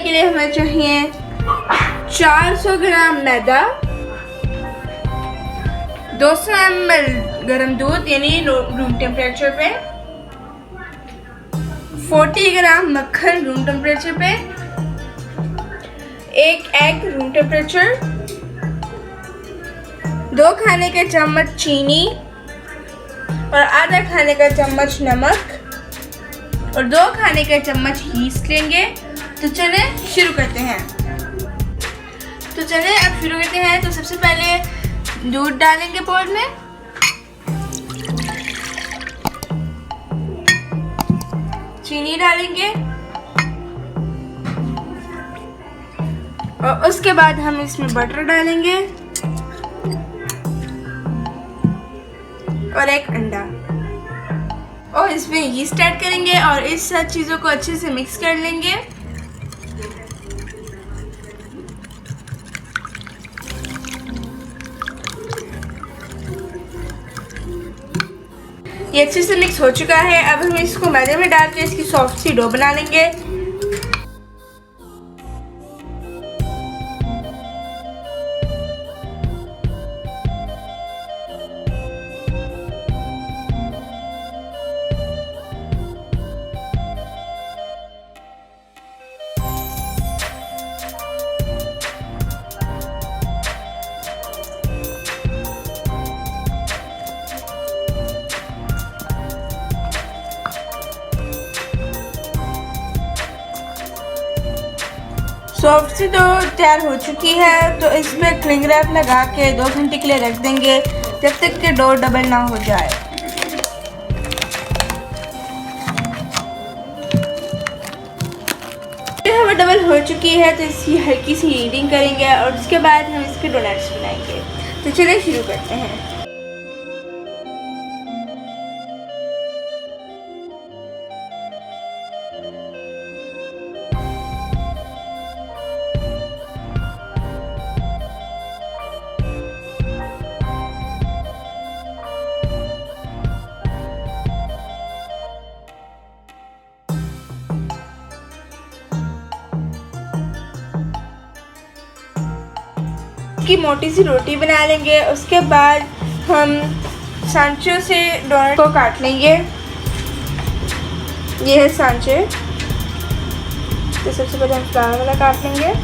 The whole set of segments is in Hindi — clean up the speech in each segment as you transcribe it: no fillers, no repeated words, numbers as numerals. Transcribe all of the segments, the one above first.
के लिए हमें चाहिए 400 ग्राम मैदा, 200 ml गर्म दूध यानी रूम टेम्परेचर पे, 40 ग्राम मक्खन रूम टेम्परेचर पे, 1 एग रूम टेम्परेचर, 2 खाने के चम्मच चीनी और आधा खाने का चम्मच नमक और 2 खाने का चम्मच यीस्ट लेंगे। तो चले शुरू करते हैं। तो सबसे पहले दूध डालेंगे बोल में, चीनी डालेंगे और उसके बाद हम इसमें बटर डालेंगे और 1 अंडा और इसमें यीस्ट ऐड करेंगे और इस सब चीज़ों को अच्छे से मिक्स कर लेंगे। ये अच्छे से मिक्स हो चुका है। अब हम इसको मैदे में डाल के इसकी सॉफ्ट सी डो बना लेंगे। सॉफ्ट सी डो तैयार हो चुकी है। तो इसमें क्लिंग रैप लगा के 2 घंटे के लिए रख देंगे जब तक कि डो डबल ना हो जाए। हवा डबल हो चुकी है तो इसकी हल्की सी हीटिंग करेंगे और उसके बाद हम इसके डोनट्स बनाएंगे। तो चलिए शुरू करते हैं। की मोटी सी रोटी बना लेंगे। उसके बाद हम सांचों से डोनट को काट लेंगे। ये है सांचे। तो सबसे पहले हम फ्लावर वाला काट लेंगे।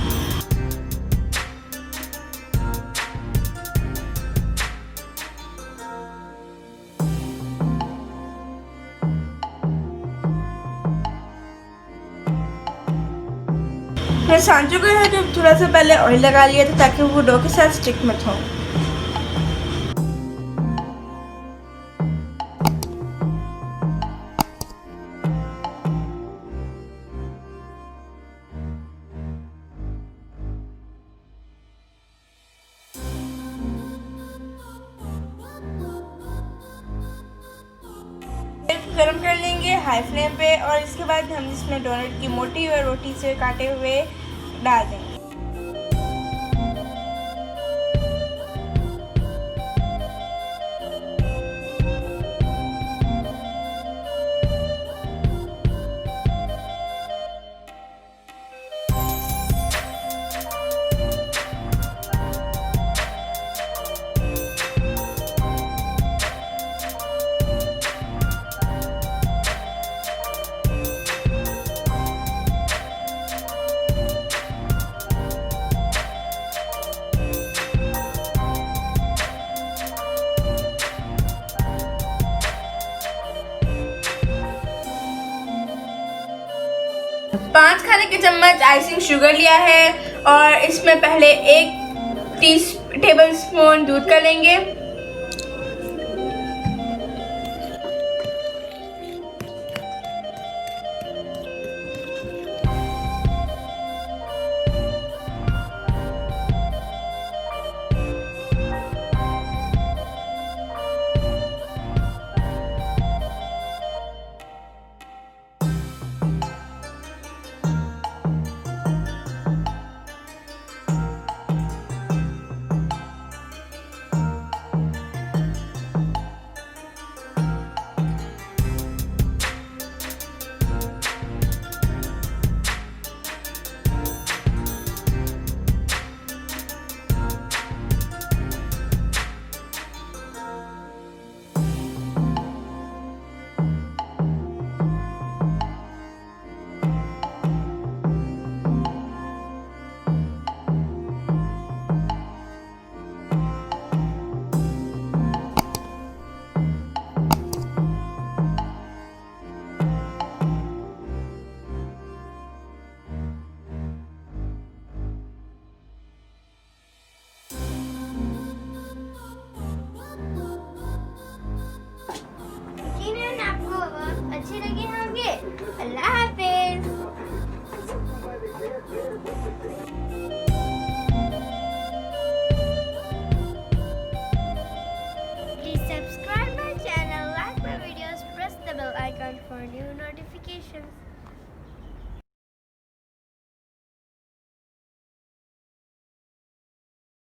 फिर सांचों को है जो थोड़ा सा पहले ऑयल लगा लिया था ताकि वो डो के साथ स्टिक मत हो। गरम कर लेंगे हाई फ्लेम पे और इसके बाद हम इसमें डोनट की मोटी हुई रोटी से काटे हुए डाल देंगे। पाँच खाने के चम्मच आइसिंग शुगर लिया है और इसमें पहले 1 टेबल स्पून दूध का लेंगे। अल्लाह हाफिज। Please subscribe my channel, like my videos, press the bell icon for new notifications.